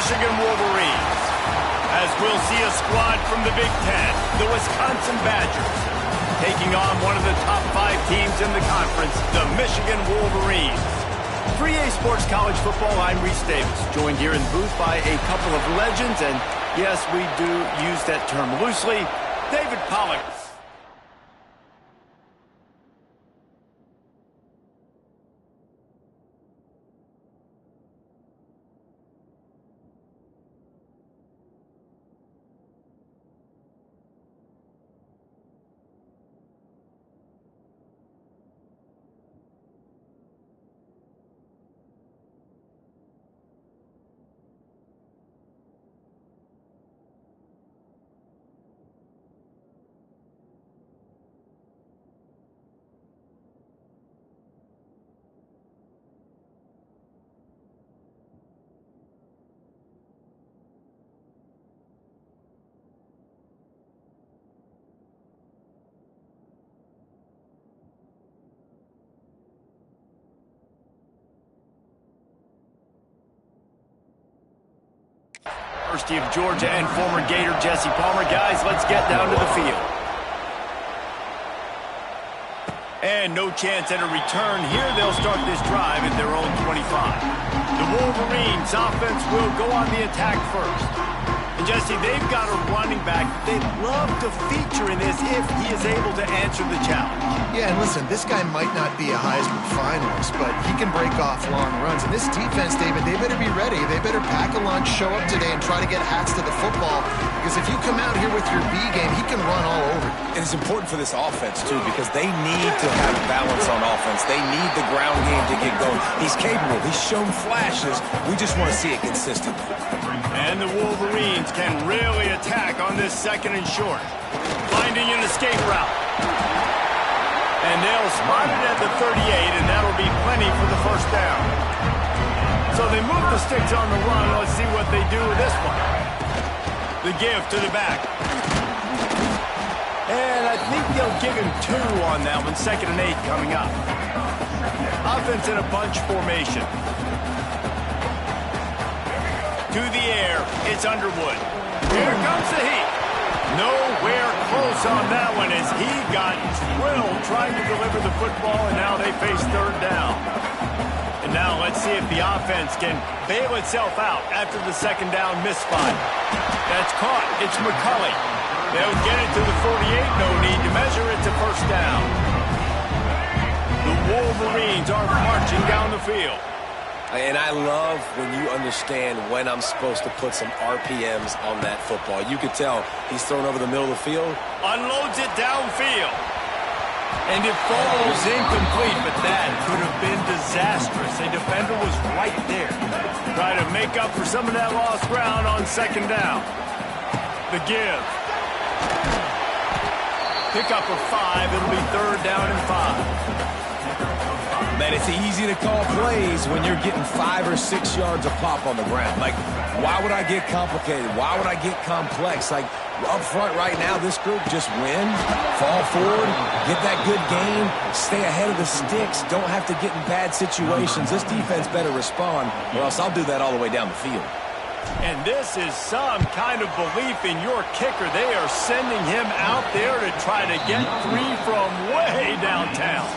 Michigan Wolverines. As we'll see a squad from the Big Ten, the Wisconsin Badgers, taking on one of the top 5 teams in the conference, the Michigan Wolverines. 3A Sports College Football, I'm Reese Davis, joined here in the booth by a couple of legends, and yes, we do use that term loosely, David Pollock. University of Georgia and former Gator Jesse Palmer. Guys, let's get down to the field. And no chance at a return here. They'll start this drive at their own 25. The Wolverines offense will go on the attack first. And Jesse, they've got a running back they'd love to feature in this if he is able to answer the challenge. Yeah, and listen, this guy might not be a Heisman finalist, but he can break off long runs. And this defense, David, they better be ready. They better pack a lunch, show up today, and try to get hats to the football. Because if you come out here with your B game, he can run all over you. And it's important for this offense, too, because they need to have balance on offense. They need the ground game to get going. He's capable. He's shown flashes. We just want to see it consistently. And the Wolverines can really attack on this second and short. Finding an escape route. And they'll spot it at the 38, and that'll be plenty for the first down. So they move the sticks on the run. Let's see what they do with this one. The give to the back. And I think they'll give him 2 on that one. 2nd and 8 coming up. Offense in a bunch formation. To the air, it's Underwood. Here comes the heat. Nowhere close on that one as he got drilled trying to deliver the football, and now they face 3rd down. And now let's see if the offense can bail itself out after the 2nd down misfire. That's caught. It's McCulley. They'll get it to the 48. No need to measure it to 1st down. The Wolverines are marching down the field. And I love when you understand when I'm supposed to put some RPMs on that football. You could tell he's thrown over the middle of the field. Unloads it downfield. And it falls incomplete, but that could have been disastrous. A defender was right there. Try to make up for some of that lost ground on 2nd down. The give. Pick up of 5. It'll be 3rd down and 5. Man, it's easy to call plays when you're getting 5 or 6 yards a pop on the ground. Like, why would I get complicated? Why would I get complex? Like, up front right now, this group just win, fall forward, get that good gain, stay ahead of the sticks, don't have to get in bad situations. This defense better respond, or else I'll do that all the way down the field. And this is some kind of belief in your kicker. They are sending him out there to try to get 3 from way downtown.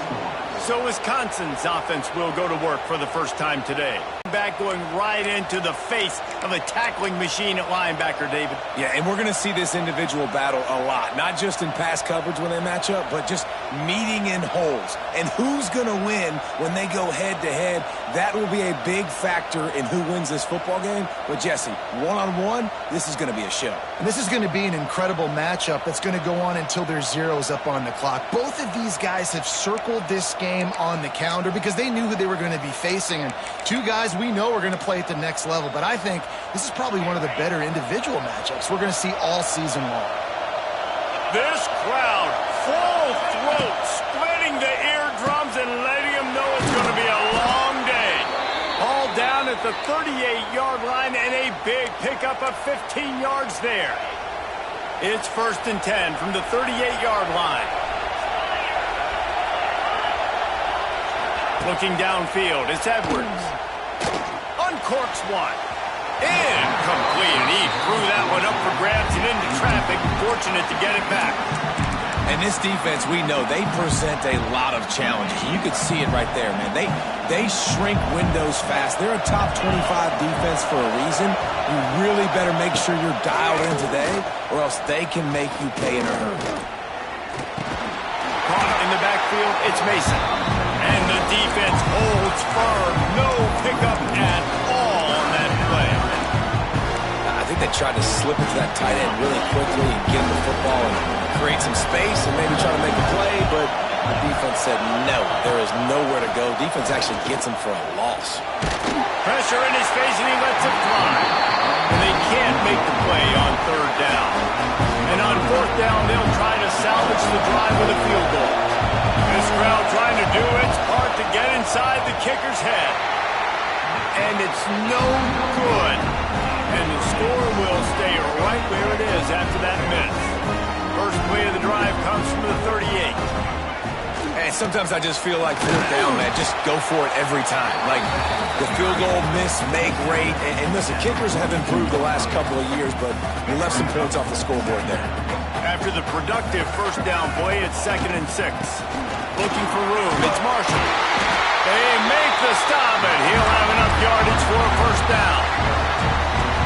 So Wisconsin's offense will go to work for the first time today. Back going right into the face of a tackling machine at linebacker, David. Yeah, and we're going to see this individual battle a lot. Not just in pass coverage when they match up, but just meeting in holes. And who's going to win when they go head-to-head? That will be a big factor in who wins this football game. But, Jesse, one-on-one, this is going to be a show. And this is going to be an incredible matchup that's going to go on until there's zeros up on the clock. Both of these guys have circled this game on the calendar because they knew who they were going to be facing. And 2 guys we know are going to play at the next level. But I think this is probably one of the better individual matchups we're going to see all season long. This crowd, full throat, splitting the eardrums and letting them know it's going to be a long day. All down at the 38-yard line and a big pickup of 15 yards there. It's 1st and 10 from the 38-yard line. Looking downfield, it's Edwards. Uncorks one. Incomplete, and he threw that one up for grabs and into traffic. Fortunate to get it back. And this defense, we know, they present a lot of challenges. You could see it right there, man. They shrink windows fast. They're a top 25 defense for a reason. You really better make sure you're dialed in today, or else they can make you pay in a hurry. Caught in the backfield, it's Mason. And the defense holds firm. No pickup at all on that play. I think they tried to slip into that tight end really quickly and get him the football and create some space and maybe try to make a play, but the defense said no. There is nowhere to go. Defense actually gets him for a loss. Pressure in his face, and he lets it fly. And they can't make the play on third down. And on fourth down, they'll try to salvage the drive with a field goal. This crowd trying to do its part to get inside the kicker's head. And it's no good. And the score will stay right where it is after that miss. First play of the drive comes from the 38. And sometimes I just feel like fourth down, man, just go for it every time. Like the field goal miss, make rate. And listen, kickers have improved the last couple of years, but we left some points off the scoreboard there. After the productive first down play, it's 2nd and 6. Looking for room, it's Marshall. They make the stop, and he'll have enough yardage for a first down.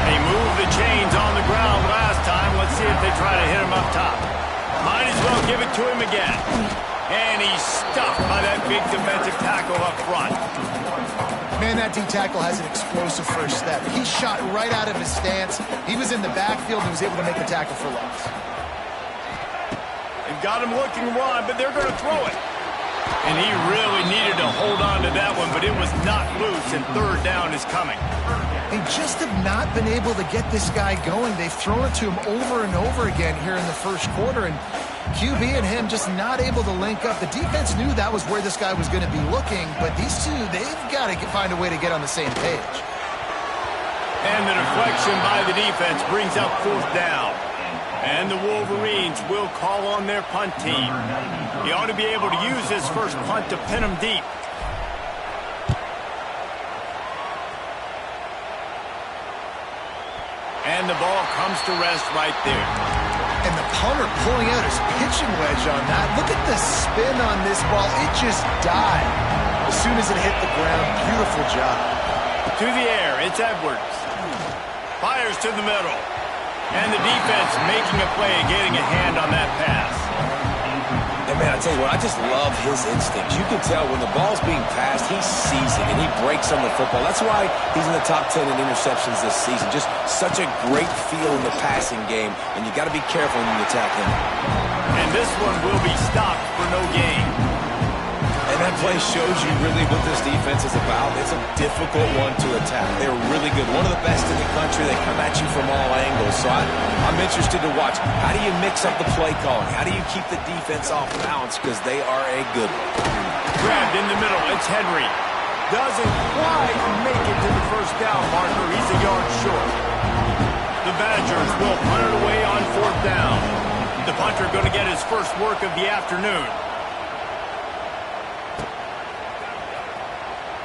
They moved the chains on the ground last time. Let's see if they try to hit him up top. Might as well give it to him again. And he's stuffed by that big defensive tackle up front. Man, that D-tackle has an explosive first step. He shot right out of his stance. He was in the backfield and was able to make the tackle for loss. They've got him looking run, but they're going to throw it. And he really needed to hold on to that one, but it was not loose, and third down is coming. They just have not been able to get this guy going. They've thrown it to him over and over again here in the first quarter, and QB and him just not able to link up. The defense knew that was where this guy was going to be looking, but these two, they've got to find a way to get on the same page. And the deflection by the defense brings up fourth down. And the Wolverines will call on their punt team. He ought to be able to use his first punt to pin him deep. And the ball comes to rest right there. And the punter pulling out his pitching wedge on that. Look at the spin on this ball. It just died as soon as it hit the ground. Beautiful job. To the air, it's Edwards. Fires to the middle. And the defense making a play, getting a hand on that pass. And man, I tell you what, I just love his instincts. You can tell when the ball's being passed, he sees it and he breaks on the football. That's why he's in the top 10 in interceptions this season. Just such a great feel in the passing game, and you got to be careful when you attack him. And this one will be stopped for no gain. And that play shows you really what this defense is about. It's a difficult one to attack. They're really good. One of the best in the country. They come at you from all angles. So I'm interested to watch. How do you mix up the play calling? How do you keep the defense off balance? Because they are a good one. Grabbed in the middle. It's Henry. Doesn't quite make it to the first down marker. He's a yard short. The Badgers will punt it away on fourth down. The punter going to get his first work of the afternoon.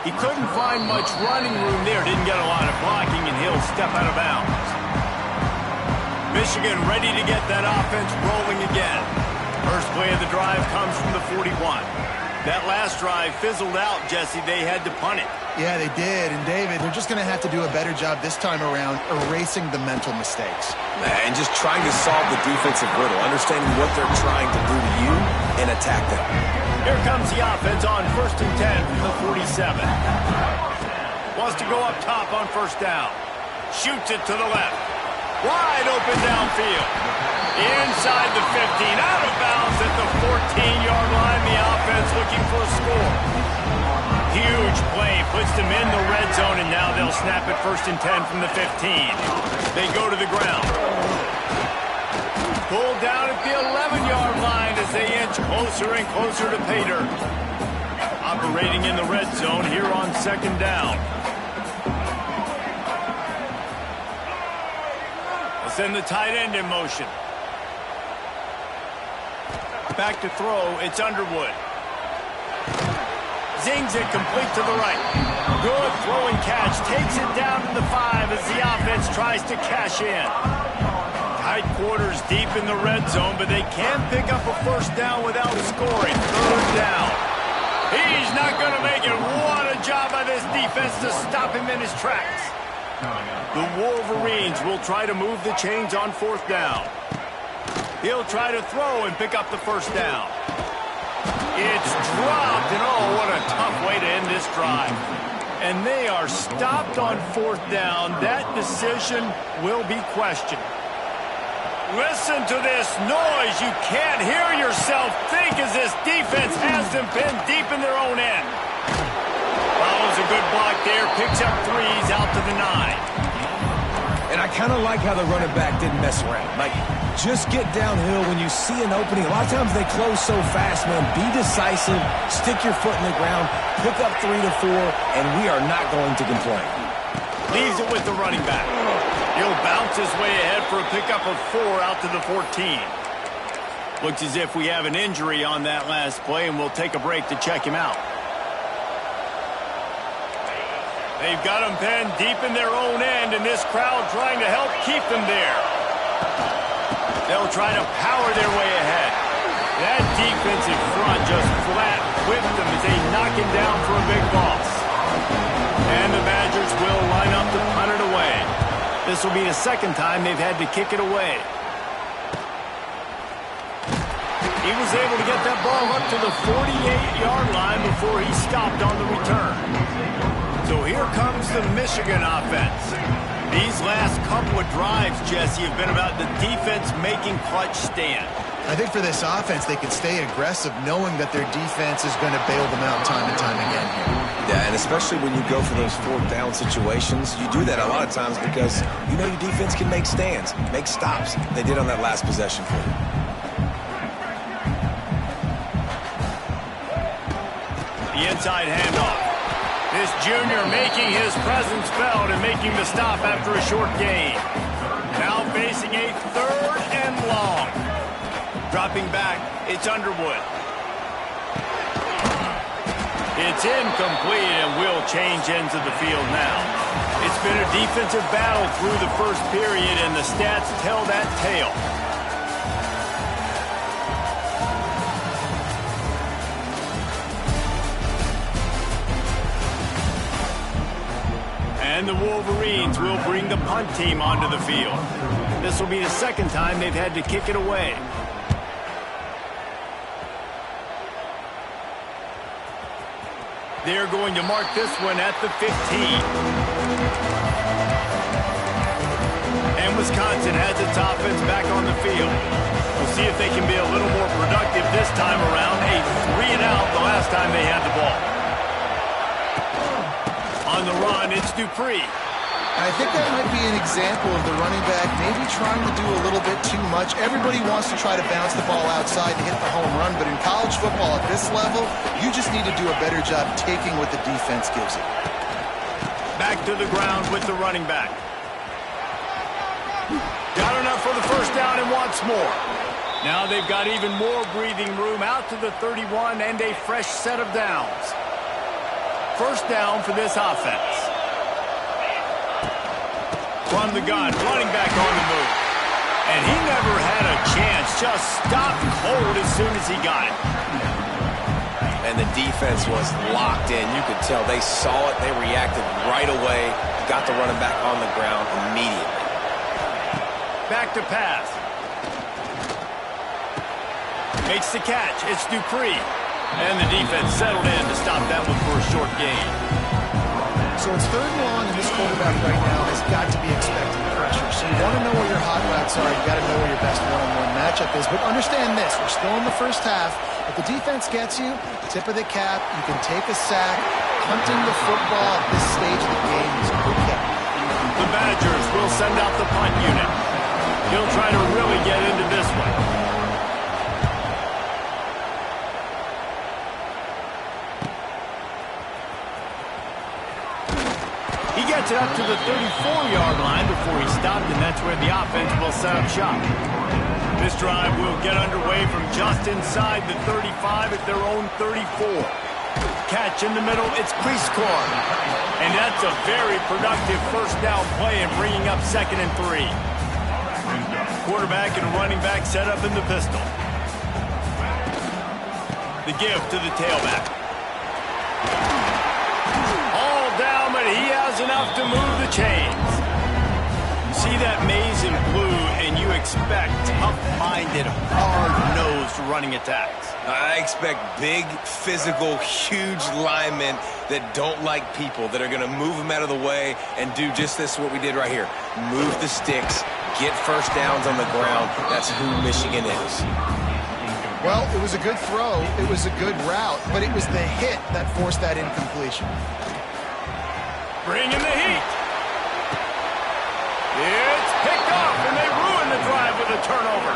He couldn't find much running room there. Didn't get a lot of blocking, and he'll step out of bounds. Michigan ready to get that offense rolling again. First play of the drive comes from the 41. That last drive fizzled out, Jesse. They had to punt it. Yeah, they did. And, David, they're just going to have to do a better job this time around erasing the mental mistakes. And just trying to solve the defensive riddle, understanding what they're trying to do to you and attack them. Here comes the offense on 1st and 10 from the 47. Wants to go up top on first down. Shoots it to the left. Wide open downfield. Inside the 15. Out of bounds at the 14-yard line. The offense looking for a score. Huge play. Puts them in the red zone, and now they'll snap it 1st and 10 from the 15. They go to the ground. Pulled down at the 11-yard line as they inch closer and closer to pay dirt. Operating in the red zone here on 2nd down. They'll send the tight end in motion. Back to throw, it's Underwood. Zings it complete to the right. Good throwing catch. Takes it down to the 5 as the offense tries to cash in. Tight quarters deep in the red zone, but they can pick up a first down without scoring. Third down. He's not going to make it. What a job by this defense to stop him in his tracks. The Wolverines will try to move the chains on fourth down. He'll try to throw and pick up the first down. It's dropped, and oh, what a tough way to end this drive. And they are stopped on fourth down. That decision will be questioned. Listen to this noise. You can't hear yourself think as this defense has them pinned deep in their own end. Follows a good block there. Picks up threes out to the 9. And I kind of like how the running back didn't mess around. Like, just get downhill when you see an opening. A lot of times they close so fast, man. Be decisive, stick your foot in the ground, pick up 3 to 4, and we are not going to complain. Leaves it with the running back. He'll bounce his way ahead for a pickup of 4 out to the 14. Looks as if we have an injury on that last play, and we'll take a break to check him out. They've got him pinned deep in their own end, and this crowd trying to help keep them there. They'll try to power their way ahead. That defensive front just flat whipped them as they knock him down for a big loss. And the Badgers will line up to punt it away. This will be the second time they've had to kick it away. He was able to get that ball up to the 48-yard line before he stopped on the return. So here comes the Michigan offense. These last couple of drives, Jesse, have been about the defense making clutch stand. I think for this offense, they can stay aggressive knowing that their defense is going to bail them out time and time again here. Yeah, and especially when you go for those fourth down situations, you do that a lot of times because you know your defense can make stands, make stops. They did on that last possession for you. The inside handoff. This junior making his presence felt and making the stop after a short gain. Now facing a 3rd and long. Dropping back, it's Underwood. It's incomplete, and will change ends of the field now. It's been a defensive battle through the first period, and the stats tell that tale. And the Wolverines will bring the punt team onto the field. This will be the second time they've had to kick it away. They're going to mark this one at the 15. And Wisconsin has its offense back on the field. We'll see if they can be a little more productive this time around. A 3-and-out the last time they had the ball. On the run, it's Dupree. I think that might be an example of the running back maybe trying to do a little bit too much. Everybody wants to try to bounce the ball outside to hit the home run, but in college football at this level, you just need to do a better job taking what the defense gives you. Back to the ground with the running back. Got enough for the first down and wants more. Now they've got even more breathing room out to the 31 and a fresh set of downs. First down for this offense. From the gun, running back on the move. And he never had a chance, just stopped cold as soon as he got it. And the defense was locked in. You could tell they saw it, they reacted right away, got the running back on the ground immediately. Back to pass. Makes the catch, it's Dupree. And the defense settled in to stop that one for a short gain. So it's 3rd and long, and this quarterback right now has got to be expecting pressure. So you want to know where your hot routes are. You've got to know where your best one-on-one matchup is. But understand this, we're still in the first half. If the defense gets you, tip of the cap, you can take a sack. Hunting the football at this stage of the game is okay. The Badgers will send out the punt unit. He'll try to really get into this one. Gets it up to the 34-yard line before he stopped, and that's where the offense will set up shop. This drive will get underway from just inside the 35 at their own 34. Catch in the middle, it's Prieskorn. And that's a very productive first down play and bringing up 2nd and 3. Quarterback and running back set up in the pistol. The give to the tailback. All down, but he has enough to move the chains. You see that maze in blue, and you expect tough-minded, hard-nosed running attacks. I expect big, physical, huge linemen that don't like people, that are going to move them out of the way and do just this, what we did right here. Move the sticks, get first downs on the ground. That's who Michigan is. Well, it was a good throw. It was a good route, but it was the hit that forced that incompletion. Bringing the heat. It's picked off, and they ruin the drive with a turnover.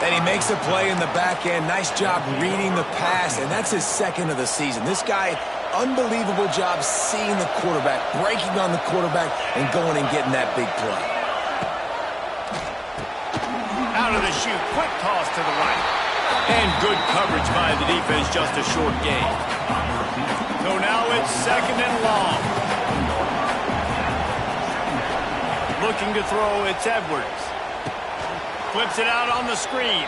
And he makes a play in the back end. Nice job reading the pass, and that's his 2nd of the season. This guy, unbelievable job seeing the quarterback, breaking on the quarterback, and going and getting that big play. Out of the chute, quick toss to the right. And good coverage by the defense, just a short gain. So now it's 2nd and long. Looking to throw, it's Edwards. Flips it out on the screen.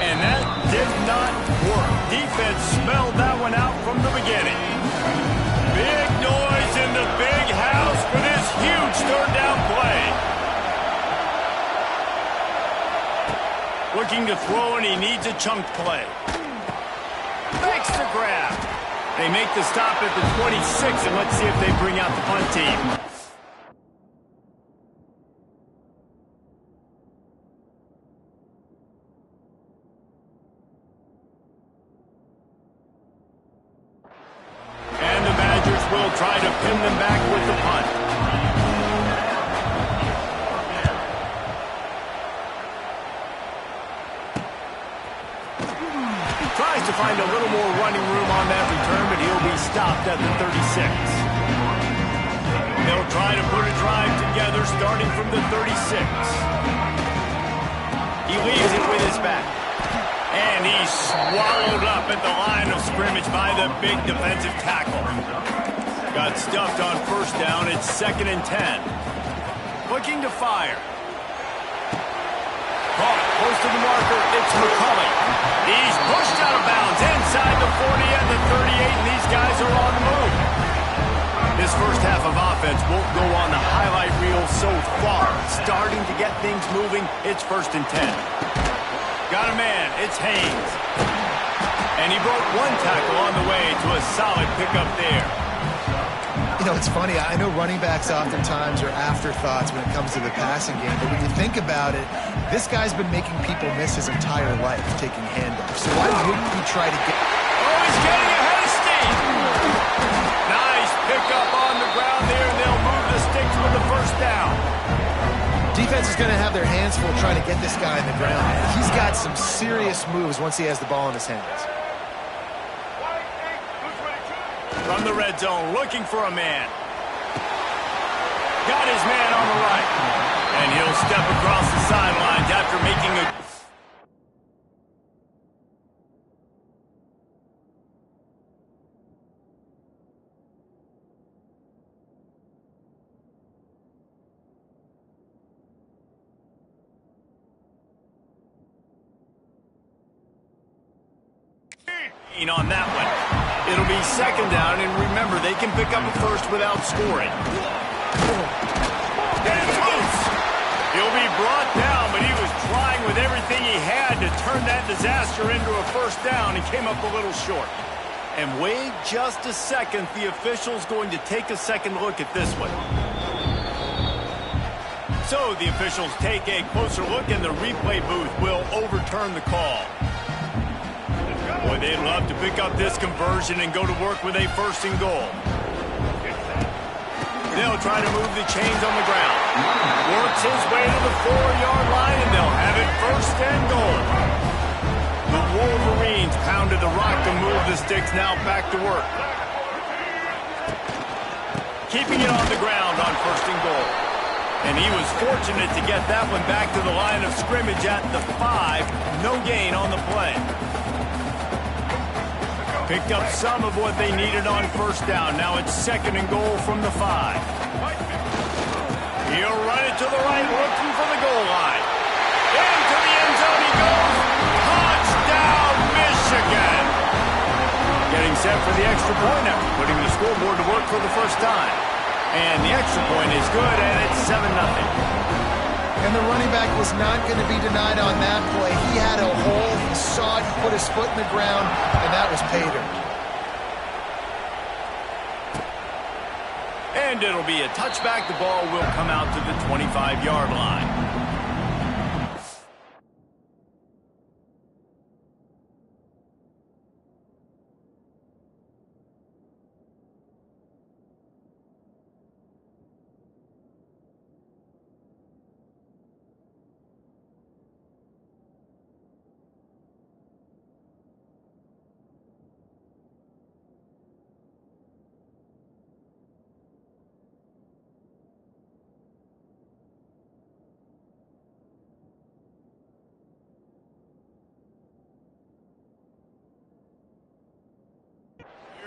And that did not work. Defense smelled that one out from the beginning. Big noise in the big house for this huge 3rd down play. Looking to throw, and he needs a chunk play. Makes the grab. They make the stop at the 26, and let's see if they bring out the punt team. And the Badgers will try to pin them back with the punt. Tries to find a little more running room on that return, but he'll be stopped at the 36. They'll try to put a drive together starting from the 36. He leaves it with his back. And he's swallowed up at the line of scrimmage by the big defensive tackle. Got stuffed on first down. It's 2nd and 10. Looking to fire. Caught close to the marker. It's McCulley. He's pushed out of bounds inside the 40 and the 38, and these guys are on the move. This first half of offense won't go on the highlight reel so far. Starting to get things moving. It's 1st and 10. Got a man. It's Haynes. And he broke one tackle on the way to a solid pickup there. You know, it's funny. I know running backs oftentimes are afterthoughts when it comes to the passing game, but when you think about it, this guy's been making people miss his entire life taking handoffs. So why wouldn't he try to get... Oh, he's getting ahead of steam. Nice pickup on the ground there, and they'll move the sticks with the first down. Defense is going to have their hands full trying to get this guy in the ground. He's got some serious moves once he has the ball in his hands. From the red zone, looking for a man. Got his man on the right. And he'll step across the sidelines after making a... on that one. It'll be 2nd down, and remember, they can pick up a first without scoring. And it's loose. He'll be brought down, but he was trying with everything he had to turn that disaster into a first down and came up a little short. And wait just a second, the official's going to take a second look at this one. So the officials take a closer look, and the replay booth will overturn the call. Boy, they'd love to pick up this conversion and go to work with a 1st and goal. They'll try to move the chains on the ground. Works his way to the 4-yard line, and they'll have it 1st and goal. The Wolverines pounded the rock to move the sticks, now back to work. Keeping it on the ground on 1st and goal. And he was fortunate to get that one back to the line of scrimmage at the 5. No gain on the play. Picked up some of what they needed on first down. Now it's 2nd and goal from the 5. He'll run it to the right, looking for the goal line. Into the end zone he goes. Touchdown, Michigan! Getting set for the extra point now, putting the scoreboard to work for the first time. And the extra point is good, and it's 7-0. And the running back was not going to be denied on that play. He had a hole, he saw it, he put his foot in the ground, and that was pay dirt. And it'll be a touchback. The ball will come out to the 25-yard line.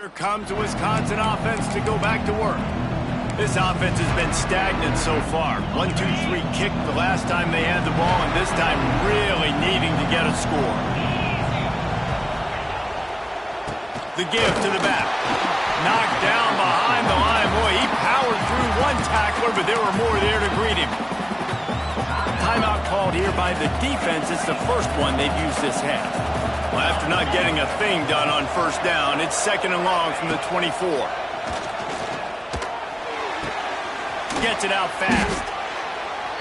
Here comes the Wisconsin offense to go back to work. This offense has been stagnant so far. 1-2-3 kick the last time they had the ball, and this time really needing to get a score. The give to the back. Knocked down behind the line. Boy, he powered through one tackler, but there were more there to greet him. Timeout called here by the defense. It's the first one they've used this half. Well, after not getting a thing done on first down, it's 2nd and long from the 24. Gets it out fast.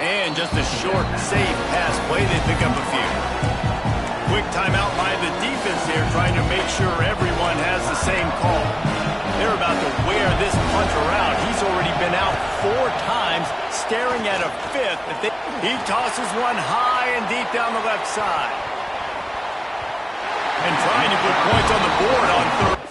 And just a short, safe pass play. They pick up a few. Quick timeout by the defense here, trying to make sure everyone has the same call. They're about to wear this punter out. He's already been out 4 times, staring at a 5th. He tosses one high and deep down the left side. And trying to put points on the board on 3rd.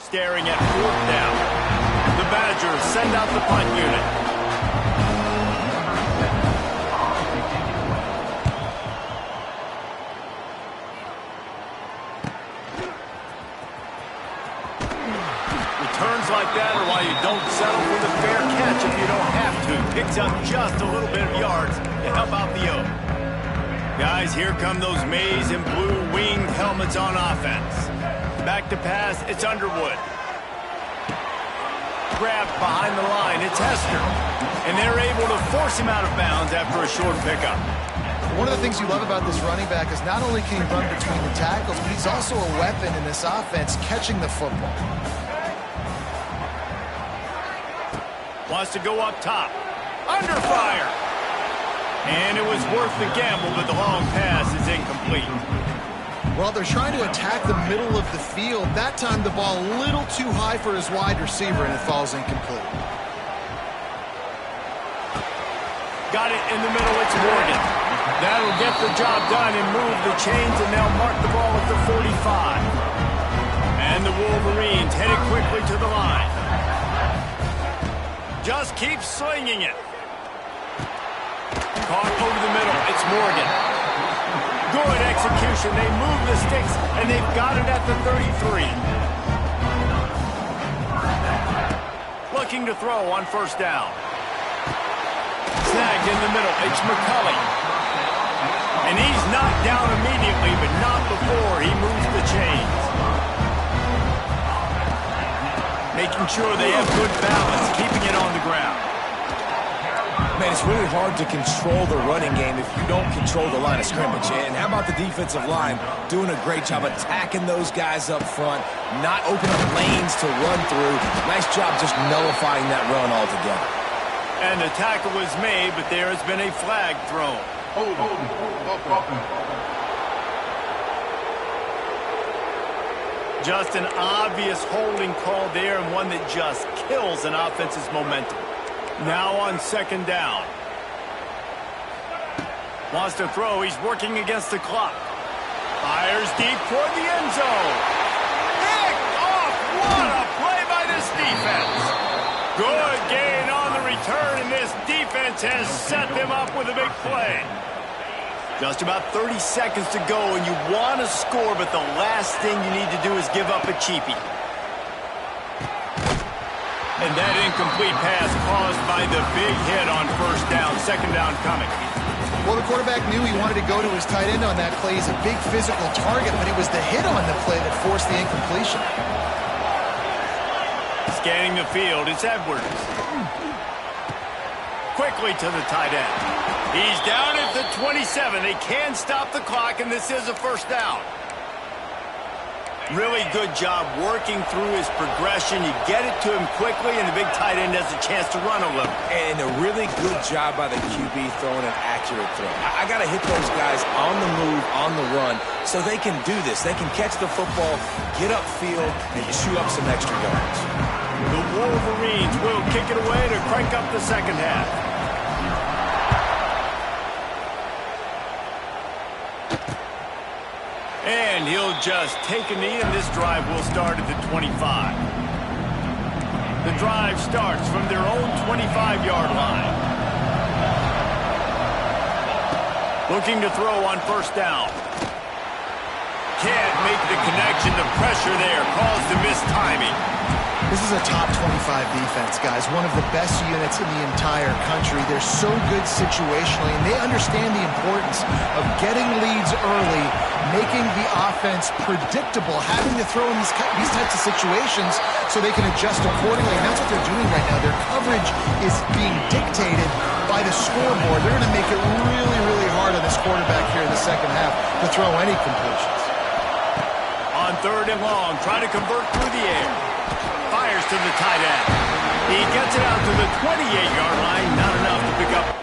staring at 4th down. The Badgers send out the punt unit. Returns like that are why you don't settle for the fair catch if you don't have to. Picks up just a little bit of yards to help out the O. Guys, here come those maize and blue winged helmets on offense. Back to pass, it's Underwood. Grabbed behind the line, it's Hester. And they're able to force him out of bounds after a short pickup. One of the things you love about this running back is not only can he run between the tackles, but he's also a weapon in this offense catching the football. Wants to go up top. Under fire. And it was worth the gamble, but the long pass is incomplete. Well, they're trying to attack the middle of the field. That time the ball a little too high for his wide receiver, and it falls incomplete. Got it in the middle, it's Morgan. That'll get the job done and move the chains, and they'll mark the ball at the 45. And the Wolverines headed quickly to the line. Just keep slinging it. Caught over the middle, it's Morgan. Good execution, they move the sticks, and they've got it at the 33. Looking to throw on 1st down. Snagged in the middle, it's McCulley. And he's knocked down immediately, but not before he moves the chains. Making sure they have good balance, keeping it on the ground. Man, it's really hard to control the running game if you don't control the line of scrimmage. And how about the defensive line doing a great job attacking those guys up front, not opening up lanes to run through. Nice job just nullifying that run altogether. And the tackle was made, but there has been a flag thrown. Just an obvious holding call there, and one that just kills an offense's momentum. Now on 2nd down. Wants to throw. He's working against the clock. Fires deep toward the end zone. Picked off. What a play by this defense. Good gain on the return, and this defense has set them up with a big play. Just about 30 seconds to go, and you want to score, but the last thing you need to do is give up a cheapie. And that incomplete pass caused by the big hit on 1st down. 2nd down coming. Well, the quarterback knew he wanted to go to his tight end on that play. He's a big physical target, but it was the hit on the play that forced the incompletion. Scanning the field, it's Edwards. Quickly to the tight end. He's down at the 27. They can stop the clock, and this is a 1st down. Really good job working through his progression. You get it to him quickly, and the big tight end has a chance to run a little. And a really good job by the QB throwing an accurate throw. I got to hit those guys on the move, on the run, so they can do this. They can catch the football, get upfield, and chew up some extra yards. The Wolverines will kick it away to crank up the 2nd half. And he'll just take a knee, and this drive will start at the 25. The drive starts from their own 25-yard line. Looking to throw on 1st down. Can't make the connection. The pressure there caused the missed timing. This is a top 25 defense, guys. One of the best units in the entire country. They're so good situationally, and they understand the importance of getting leads early, making the offense predictable, having to throw in these types of situations so they can adjust accordingly. And that's what they're doing right now. Their coverage is being dictated by the scoreboard. They're going to make it really, really hard on this quarterback here in the 2nd half to throw any completions. On 3rd and long, trying to convert through the air. Fires to the tight end. He gets it out to the 28-yard line. Not enough to pick up.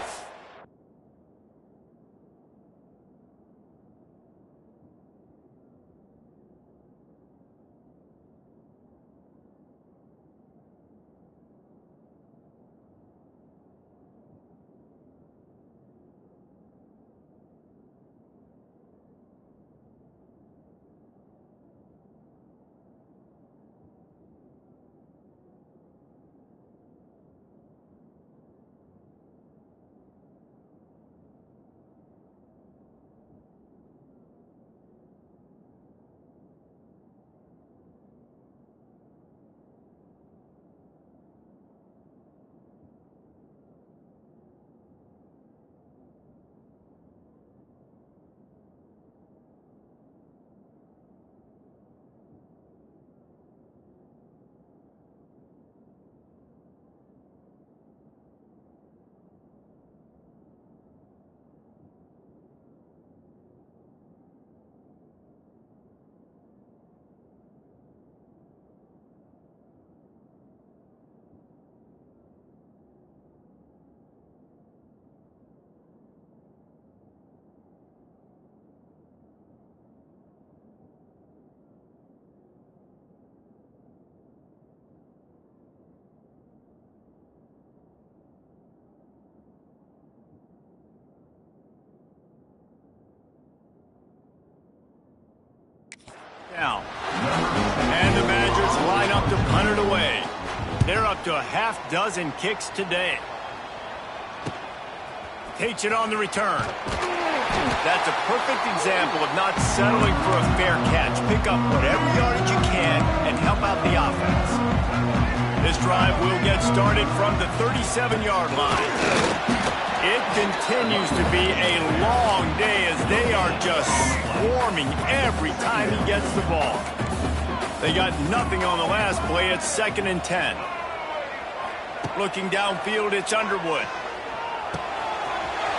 Down. And the Badgers line up to punt it away. They're up to a half dozen kicks today. Takes it on the return. That's a perfect example of not settling for a fair catch. Pick up whatever yardage you can and help out the offense. This drive will get started from the 37-yard line. It continues to be a long day as they are just swarming every time he gets the ball. They got nothing on the last play. It's 2nd and 10. Looking downfield, it's Underwood.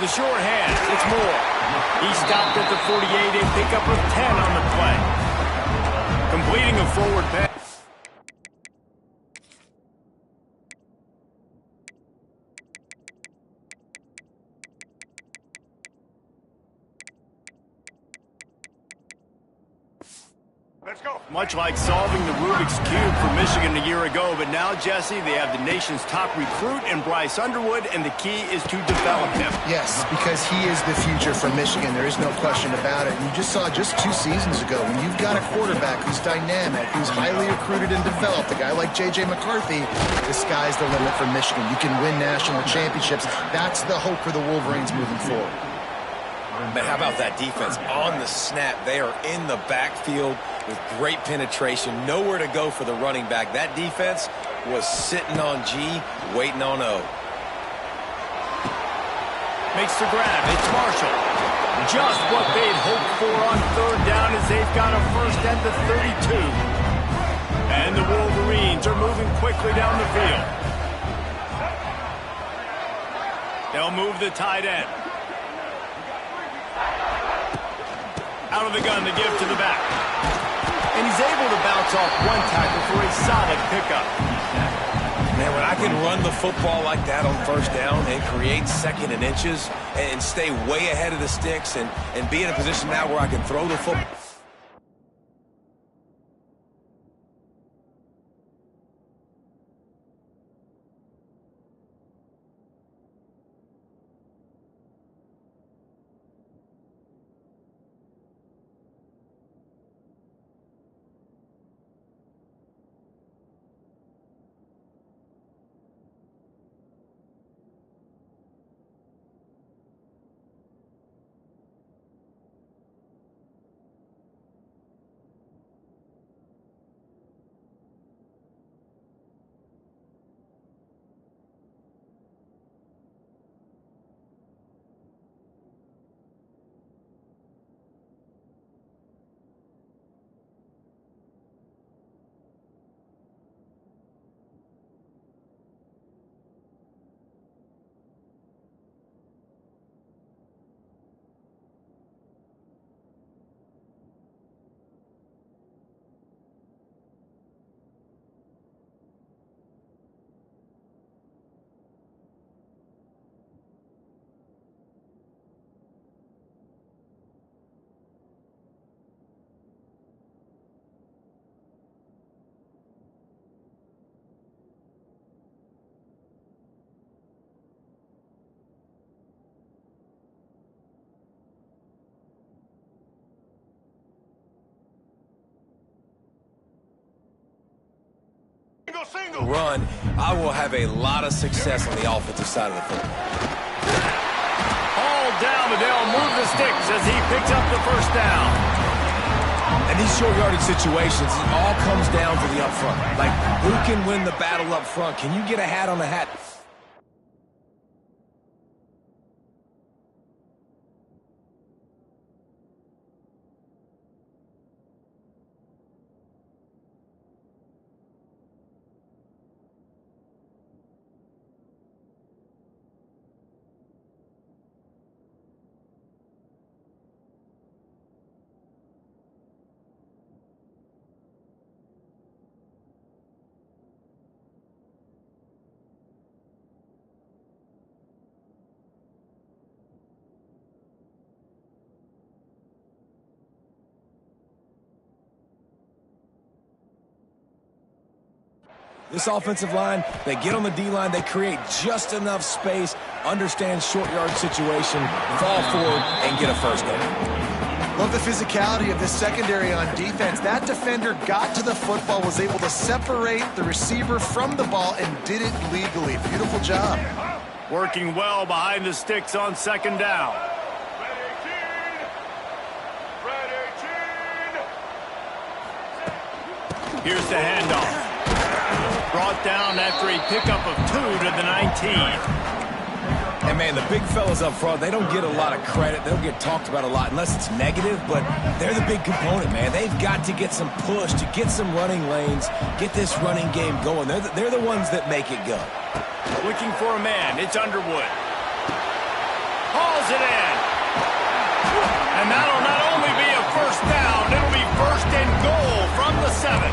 The short hands, it's Moore. He stopped at the 48, a pickup of 10 on the play. Completing a forward pass. Let's go. Much like solving the Rubik's Cube for Michigan a year ago, but now, Jesse, they have the nation's top recruit in Bryce Underwood, and the key is to develop him. Yes, because he is the future for Michigan. There is no question about it. You just saw just 2 seasons ago when you've got a quarterback who's dynamic, who's highly recruited and developed, a guy like J.J. McCarthy, the sky's the limit for Michigan. You can win national championships. That's the hope for the Wolverines moving forward. But how about that defense? On the snap, they are in the backfield with great penetration. Nowhere to go for the running back. That defense was sitting on G, waiting on O. Makes the grab. It's Marshall. Just what they'd hoped for on 3rd down as they've got a first at the 32. And the Wolverines are moving quickly down the field. They'll move the tight end. Out of the gun to give to the back. And he's able to bounce off one tackle for a solid pickup. Man, when I can run the football like that on 1st down and create 2nd and inches and stay way ahead of the sticks and be in a position now where I can throw the football. Single. Run, I will have a lot of success on the offensive side of the football. All down, but they'll move the sticks as he picks up the 1st down. And these short yardage situations, it all comes down to the up front. Like, who can win the battle up front? Can you get a hat on the hat? This offensive line, they get on the D-line, they create just enough space, understand short yard situation, fall forward, and get a 1st down. Love the physicality of this secondary on defense. That defender got to the football, was able to separate the receiver from the ball, and did it legally. Beautiful job. Working well behind the sticks on second down. Here's the handoff. Brought down after a pickup of 2 to the 19. And, man, the big fellas up front, they don't get a lot of credit. They don't get talked about a lot unless it's negative, but they're the big component, man. They've got to get some push, to get some running lanes, get this running game going. They're the ones that make it go. Looking for a man. It's Underwood. Hauls it in. And that'll not only be a first down, it'll be first and goal from the 7.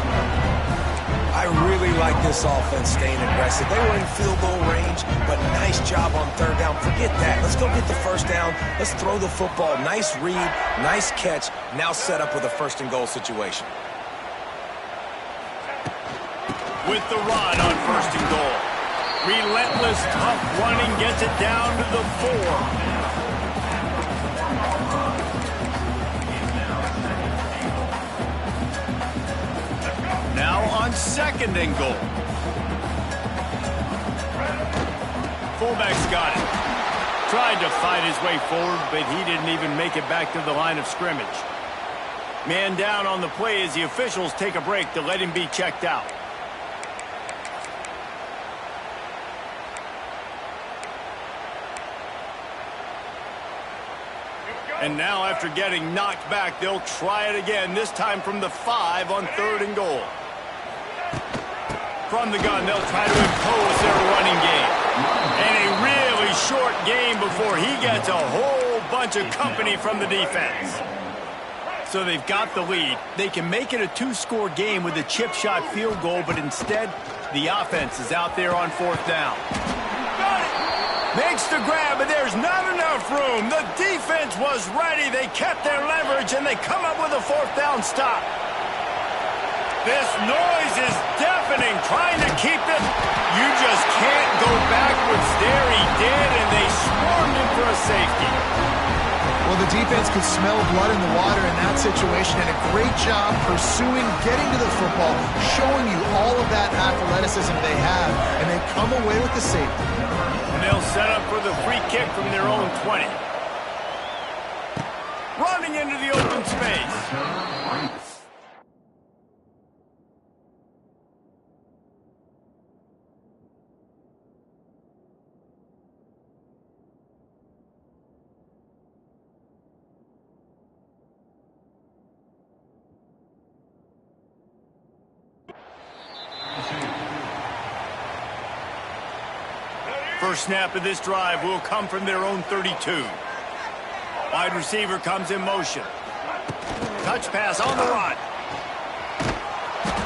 I really like this offense staying aggressive. They were in field goal range, but nice job on third down. Forget that. Let's go get the first down. Let's throw the football. Nice read, nice catch. Now set up with a first and goal situation. With the run on first and goal. Relentless, tough running gets it down to the 4. Now on second and goal. Fullback's got it. Tried to fight his way forward, but he didn't even make it back to the line of scrimmage. Man down on the play as the officials take a break to let him be checked out. And now after getting knocked back, they'll try it again, this time from the 5 on third and goal. From the gun, they'll try to impose their running game. And a really short game before he gets a whole bunch of company from the defense. So they've got the lead. They can make it a 2-score game with a chip shot field goal, but instead, the offense is out there on fourth down. Makes the grab, but there's not enough room. The defense was ready. They kept their leverage, and they come up with a fourth down stop. This noise is deafening, trying to keep it. You just can't go backwards there. He did, and they swarmed him for a safety. Well, the defense could smell blood in the water in that situation, and a great job pursuing, getting to the football, showing you all of that athleticism they have, and they come away with the safety. And they'll set up for the free kick from their own 20. Running into the open space. First snap of this drive will come from their own 32. Wide receiver comes in motion. Touch pass on the run.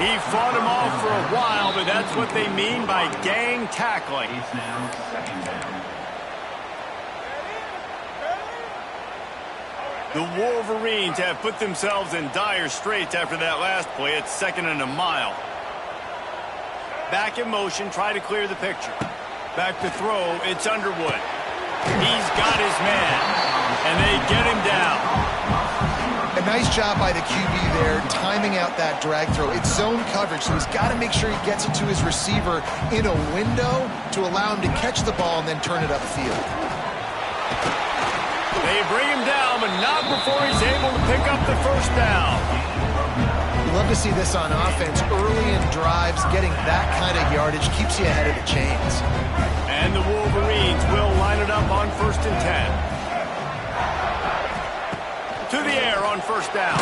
He fought him off for a while, but that's what they mean by gang tackling. The Wolverines have put themselves in dire straits after that last play. It's 2nd and a mile. Back in motion, try to clear the picture. Back to throw, it's Underwood. He's got his man, and they get him down. A nice job by the QB there, timing out that drag throw. It's zone coverage, so he's got to make sure he gets it to his receiver in a window to allow him to catch the ball and then turn it upfield. They bring him down, but not before he's able to pick up the first down. Love to see this on offense. Early in drives, getting that kind of yardage keeps you ahead of the chains. And the Wolverines will line it up on 1st and 10. To the air on first down.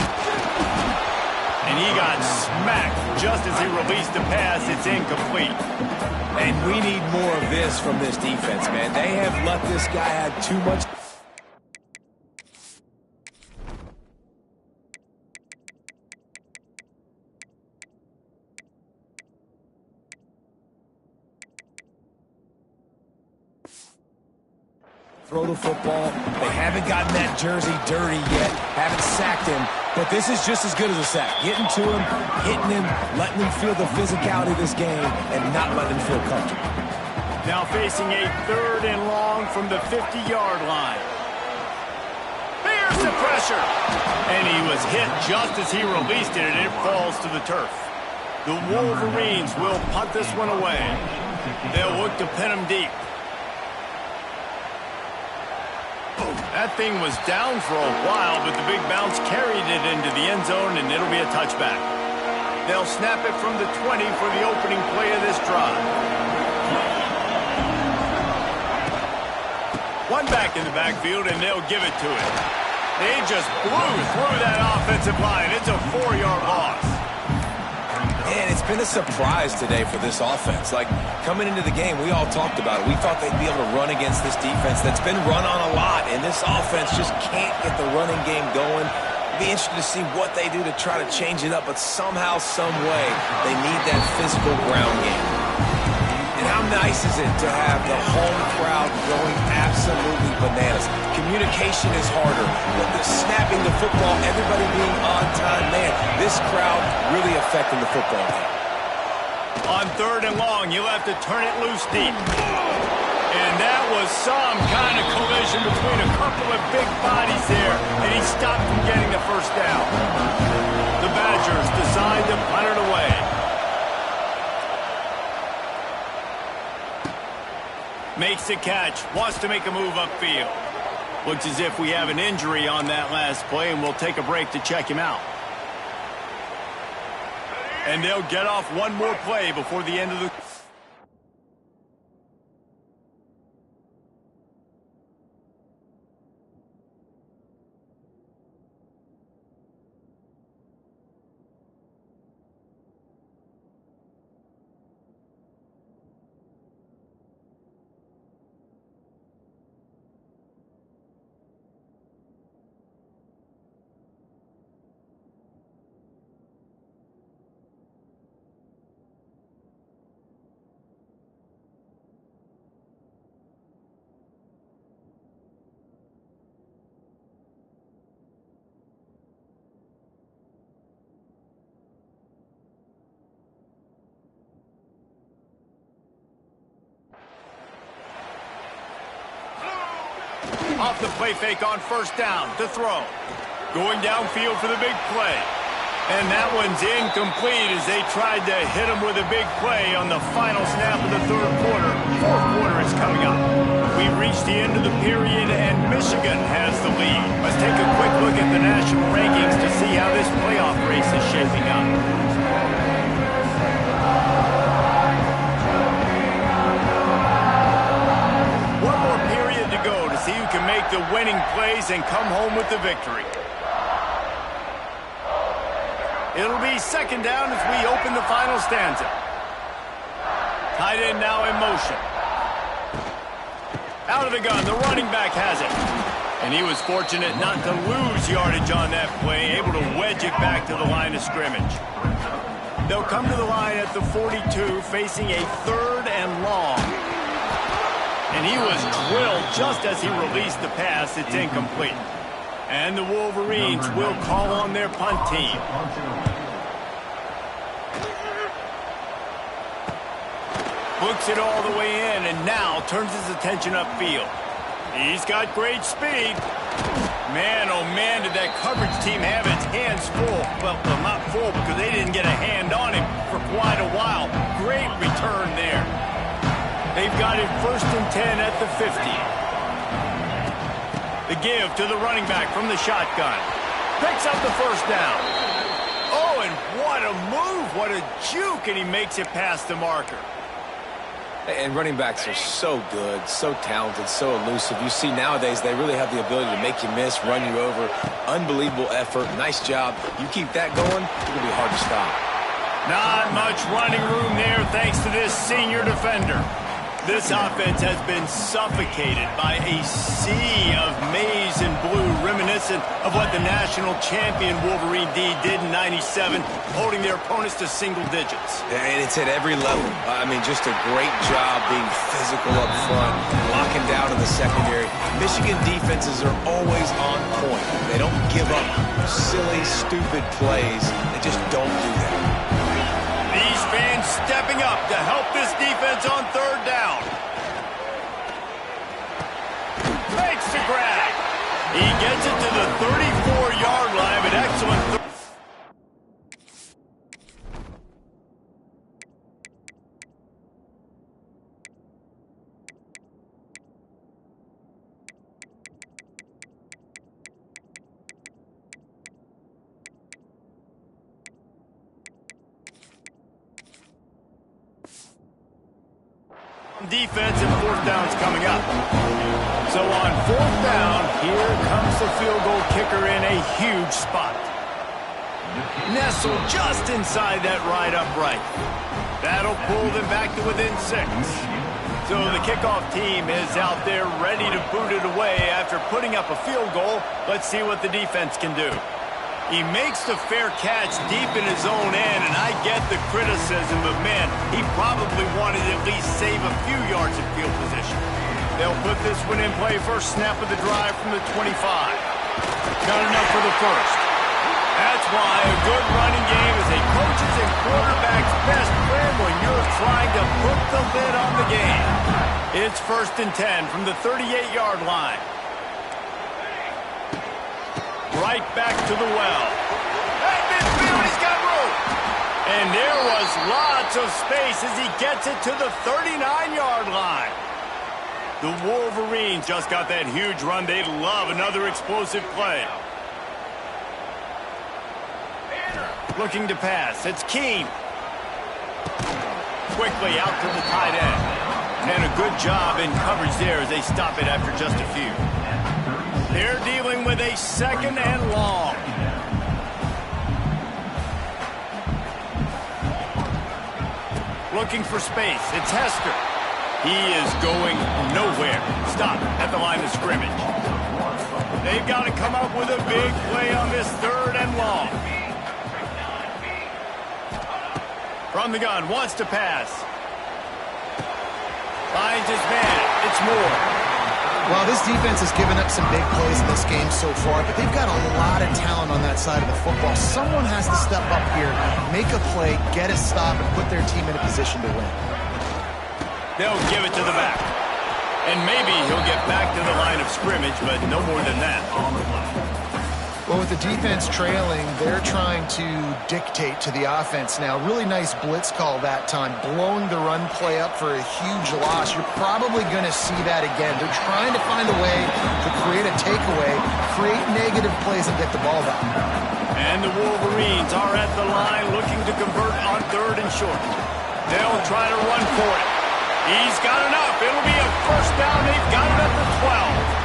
And he got smacked just as he released the pass. It's incomplete. And we need more of this from this defense, man. They have let this guy have too much. Throw the football. They haven't gotten that jersey dirty yet. Haven't sacked him. But this is just as good as a sack. Getting to him, hitting him, letting him feel the physicality of this game, and not letting him feel comfortable. Now facing a 3rd and long from the 50-yard line. Here's the pressure. And he was hit just as he released it, and it falls to the turf. The Wolverines will punt this one away. They'll look to pin him deep. That thing was down for a while, but the big bounce carried it into the end zone, and it'll be a touchback. They'll snap it from the 20 for the opening play of this drive. One back in the backfield, and they'll give it to it. They just blew through that offensive line. It's a 4-yard loss. And it's been a surprise today for this offense. Like, coming into the game, we all talked about it. We thought they'd be able to run against this defense that's been run on a lot, and this offense just can't get the running game going. Be interested to see what they do to try to change it up, but somehow, some way, they need that physical ground game. And how nice is it to have the home crowd going absolutely bananas? Communication is harder, but the snapping the football, everybody being on time, man, this crowd really affecting the football game. On 3rd and long, you'll have to turn it loose deep. And that was some kind of collision between a couple of big bodies there, and he stopped from getting the first down. The Badgers decide to punt it away. Makes the catch, wants to make a move upfield. Looks as if we have an injury on that last play, and we'll take a break to check him out. And they'll get off one more play before the end of the... Off the play fake on 1st down to throw. Going downfield for the big play. And that one's incomplete as they tried to hit him with a big play on the final snap of the 3rd quarter. 4th quarter is coming up. We've reached the end of the period, and Michigan has the lead. Let's take a quick look at the national rankings to see how this playoff race is shaping up. One more period to go to see who can make the winning plays and come home with the victory. It'll be 2nd down as we open the final stanza. Tight end now in motion. Out of the gun, the running back has it. And he was fortunate not to lose yardage on that play, able to wedge it back to the line of scrimmage. They'll come to the line at the 42, facing a 3rd and long. And he was drilled just as he released the pass. It's incomplete. And the Wolverines will call on their punt team. Looks it all the way in and now turns his attention upfield. He's got great speed. Man, oh man, did that coverage team have its hands full. Well, not full because they didn't get a hand on him for quite a while. Great return there. They've got it 1st and 10 at the 50. The give to the running back from the shotgun. Picks up the 1st down. Oh, and what a move. What a juke, and he makes it past the marker. And running backs are so good, so talented, so elusive. You see nowadays they really have the ability to make you miss, run you over. Unbelievable effort. Nice job. You keep that going, it's going to be hard to stop. Not much running room there thanks to this senior defender. This offense has been suffocated by a sea of maize and blue, reminiscent of what the national champion Wolverine D did in '97, holding their opponents to single digits. And it's at every level. I mean, just a great job being physical up front, locking down in the secondary. Michigan defenses are always on point. They don't give up silly, stupid plays. They just don't do that. These fans stepping up to help this defense on 3rd down. Makes the grab. He gets it to the 34-yard line, but excellent. Defense and fourth down's coming up. So on fourth down, here comes the field goal kicker in a huge spot. Nestled just inside that right upright. That'll pull them back to within 6. So the kickoff team is out there ready to boot it away after putting up a field goal. Let's see what the defense can do. He makes the fair catch deep in his own end, and I get the criticism, but man, he probably wanted to at least save a few yards of field position. They'll put this one in play first snap of the drive from the 25. Not enough for the first. That's why a good running game is a coach's and quarterback's best friend when you're trying to put the lid on the game. It's 1st and 10 from the 38-yard line. Right back to the well. At midfield, he's got room. And there was lots of space as he gets it to the 39-yard line. The Wolverines just got that huge run. They love another explosive play. Looking to pass. It's Keene. Quickly out to the tight end. And a good job in coverage there as they stop it after just a few. They're dealing with a 2nd and long. Looking for space. It's Hester. He is going nowhere. Stop at the line of scrimmage. They've got to come up with a big play on this 3rd and long. From the gun, wants to pass. Finds his man. It's Moore. Well, this defense has given up some big plays in this game so far, but they've got a lot of talent on that side of the football. Someone has to step up here, make a play, get a stop, and put their team in a position to win. They'll give it to the back. And maybe he'll get back to the line of scrimmage, but no more than that. Well, with the defense trailing, they're trying to dictate to the offense now. Really nice blitz call that time, blowing the run play up for a huge loss. You're probably going to see that again. They're trying to find a way to create a takeaway, create negative plays, and get the ball back. And the Wolverines are at the line looking to convert on 3rd and short. They'll try to run for it. He's got enough. It'll be a first down. They've got it at the 12.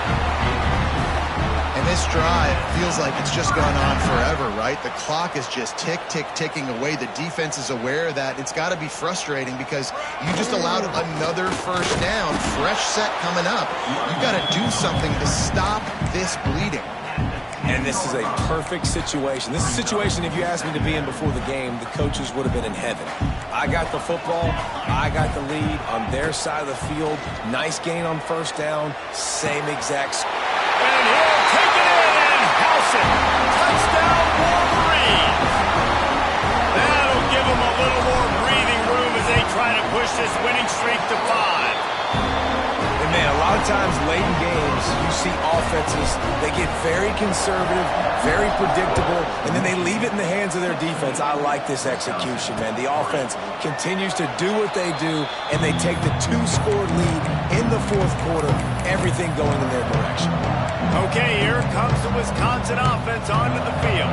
And this drive feels like it's just gone on forever, right? The clock is just ticking away. The defense is aware that it's got to be frustrating because you just allowed another first down, fresh set coming up. You've got to do something to stop this bleeding. And this is a perfect situation. This is a situation, if you asked me to be in before the game, the coaches would have been in heaven. I got the football. I got the lead on their side of the field. Nice gain on first down. Same exact. And he'll take it in and house it. Touchdown, Wolverines. That'll give them a little more breathing room as they try to push this winning streak to 5. And man, a lot of times late in games, you see offenses, they get very conservative, very predictable, and then they leave it in the hands of their defense. I like this execution, man. The offense continues to do what they do, and they take the 2-score lead in the 4th quarter, everything going in their direction. Okay, here comes the Wisconsin offense onto the field.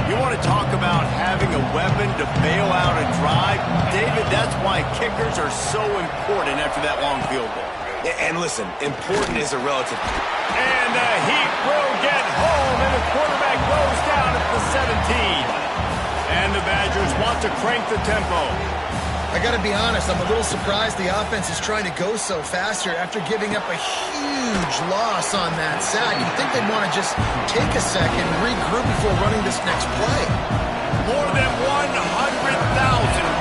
You want to talk about having a weapon to bail out a drive? David, that's why kickers are so important after that long field goal. And listen, important is a relative. And the Heat will get home, and the quarterback goes down at the 17. And the Badgers want to crank the tempo. I got to be honest, I'm a little surprised the offense is trying to go so fast here after giving up a huge loss on that sack. You'd think they'd want to just take a second, regroup before running this next play. More than 100,000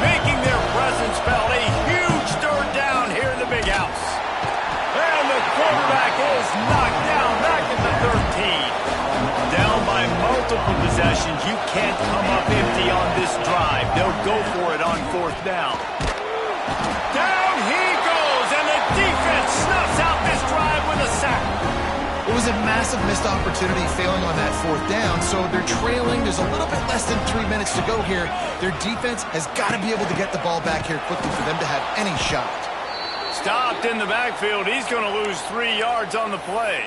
making their presence felt. A huge third down here in the big house. And the quarterback is knocked down back at the 13. Down by multiple possessions. You can't come up empty on this drive. They'll go for it on 4th down. Down he goes, and the defense snuffs out this drive with a sack. It was was a massive missed opportunity failing on that fourth down, so they're trailing. There's a little bit less than 3 minutes to go here. Their defense has got to be able to get the ball back here quickly for them to have any shot. Stopped in the backfield. He's going to lose 3 yards on the play.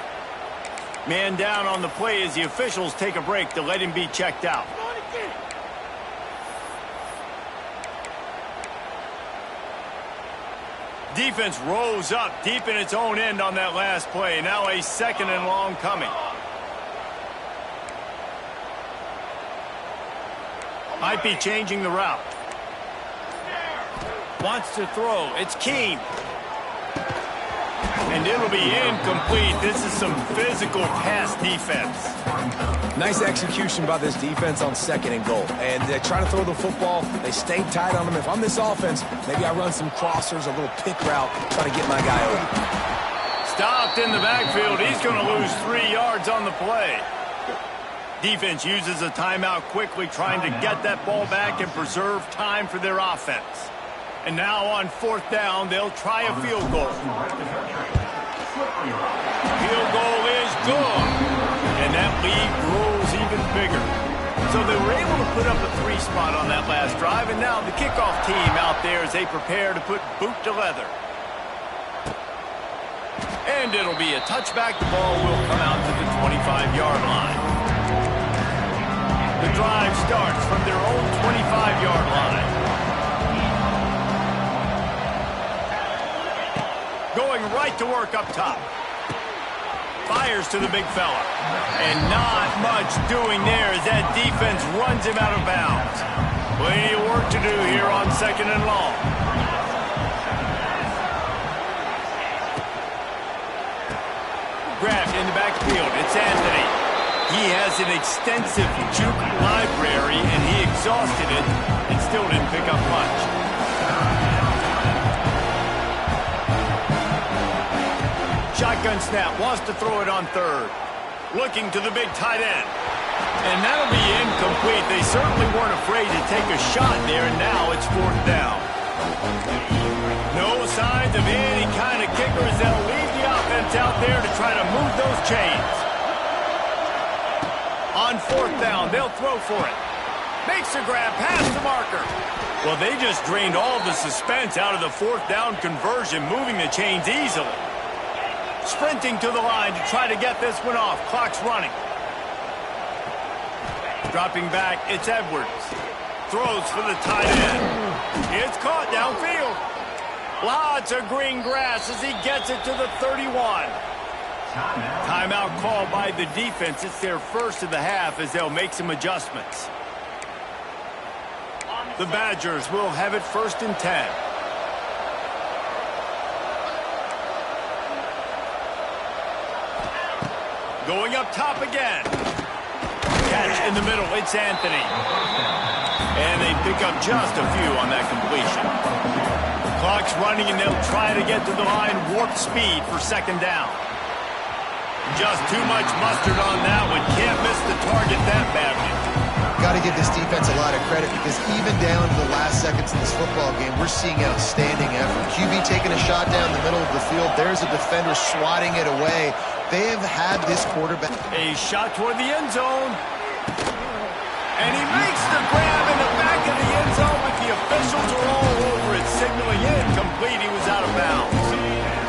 Man down on the play as the officials take a break to let him be checked out. Defense rose up deep in its own end on that last play. Now a 2nd and long coming. Might be changing the route. Wants to throw. It's Keene. And it'll be incomplete. This is some physical pass defense. Nice execution by this defense on 2nd and goal. And they try to throw the football. They stay tight on them. If I'm this offense, maybe I run some crossers, a little pick route, try to get my guy over. Stopped in the backfield. He's going to lose 3 yards on the play. Defense uses a timeout quickly, trying to get that ball back and preserve time for their offense. And now on 4th down, they'll try a field goal. Field goal is good. And that lead grows even bigger. So they were able to put up a 3 spot on that last drive, and now the kickoff team out there as they prepare to put boot to leather. And it'll be a touchback. The ball will come out to the 25-yard line. The drive starts from their own 25-yard line. Going right to work up top. Fires to the big fella. And not much doing there as that defense runs him out of bounds. Plenty of work to do here on 2nd and long. Grabbed in the backfield. It's Anthony. He has an extensive juke library, and he exhausted it and still didn't pick up much. Shotgun snap, wants to throw it on 3rd. Looking to the big tight end. And that'll be incomplete. They certainly weren't afraid to take a shot there, and now it's 4th down. No signs of any kind of kickers. They'll leave the offense out there to try to move those chains. On 4th down, they'll throw for it. Makes a grab, past the marker. Well, they just drained all the suspense out of the 4th down conversion, moving the chains easily. Sprinting to the line to try to get this one off. Clock's running. Dropping back, it's Edwards. Throws for the tight end. It's caught downfield. Lots of green grass as he gets it to the 31. Timeout called by the defense. It's their first of the half as they'll make some adjustments. The Badgers will have it 1st and 10. Going up top again. Catch in the middle. It's Anthony. And they pick up just a few on that completion. Clock's running, and they'll try to get to the line. Warp speed for 2nd down. Just too much mustard on that one. Can't miss the target that badly. Got to give this defense a lot of credit because even down to the last seconds in this football game, we're seeing outstanding effort. QB taking a shot down the middle of the field. There's a defender swatting it away. They have had this quarterback. A shot toward the end zone. And he makes the grab in the back of the end zone, but the officials are all over it, signaling incomplete. He was out of bounds.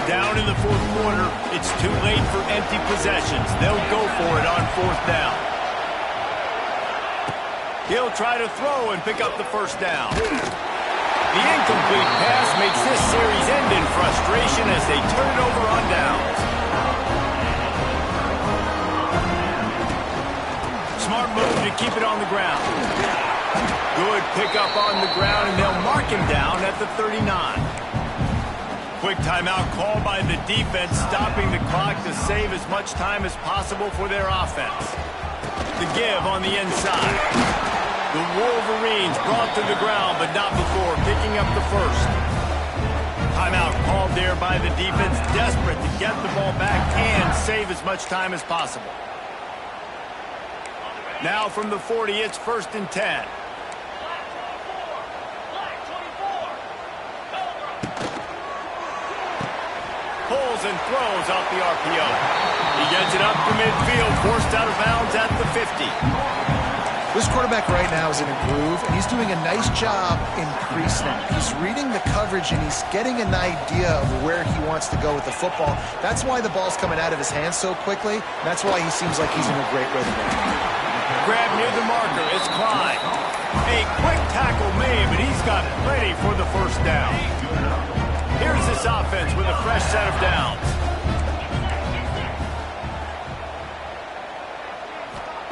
Down in the 4th quarter, it's too late for empty possessions. They'll go for it on 4th down. He'll try to throw and pick up the 1st down. The incomplete pass makes this series end in frustration as they turn it over on downs. Smart move to keep it on the ground. Good pickup on the ground, and they'll mark him down at the 39. Quick timeout called by the defense, stopping the clock to save as much time as possible for their offense. The give on the inside. The Wolverines brought to the ground, but not before picking up the 1st. Timeout called there by the defense, desperate to get the ball back and save as much time as possible. Now from the 40, it's 1st and 10. Pulls drills and throws off the RPO. He gets it up to midfield, forced out of bounds at the 50. This quarterback right now is in a groove, and he's doing a nice job in pre-snap. He's reading the coverage, and he's getting an idea of where he wants to go with the football. That's why the ball's coming out of his hands so quickly. That's why he seems like he's in a great rhythm now. Grab near the marker. It's Klein. A quick tackle made, but he's got it ready for the first down. Here's this offense with a fresh set of downs.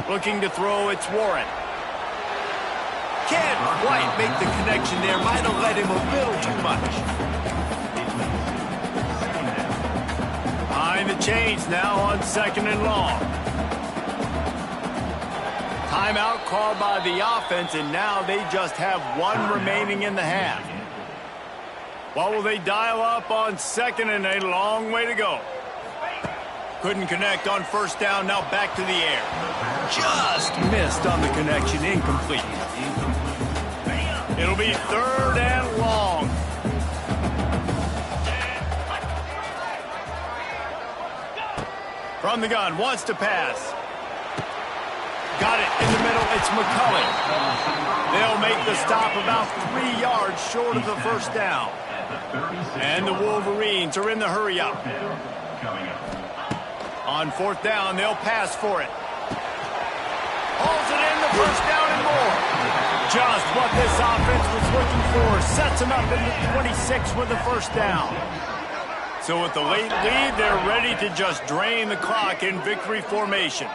Looking to throw, it's Warren. Can't quite make the connection there. Might have led him a little too much. Behind the chains now on 2nd and long. Timeout called by the offense, and now they just have one remaining in the half. What will they dial up on 2nd and a long way to go? Couldn't connect on first down, now back to the air. Just missed on the connection, incomplete. It'll be 3rd and long. From the gun, wants to pass. Got it in the middle, it's McCulley. They'll make the stop about 3 yards short of the first down. And the Wolverines are in the hurry-up. On 4th down, they'll pass for it. Hauls it in, the first down and more. Just what this offense was looking for. Sets them up in the 26 with the first down. So with the late lead, they're ready to just drain the clock in victory formation.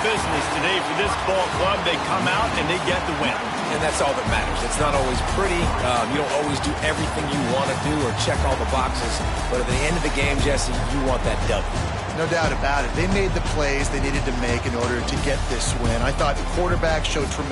Business today for this ball club. They come out and they get the win. And that's all that matters. It's not always pretty. You don't always do everything you want to do or check all the boxes. But at the end of the game, Jesse, you want that W. No doubt about it. They made the plays they needed to make in order to get this win. I thought the quarterback showed tremendous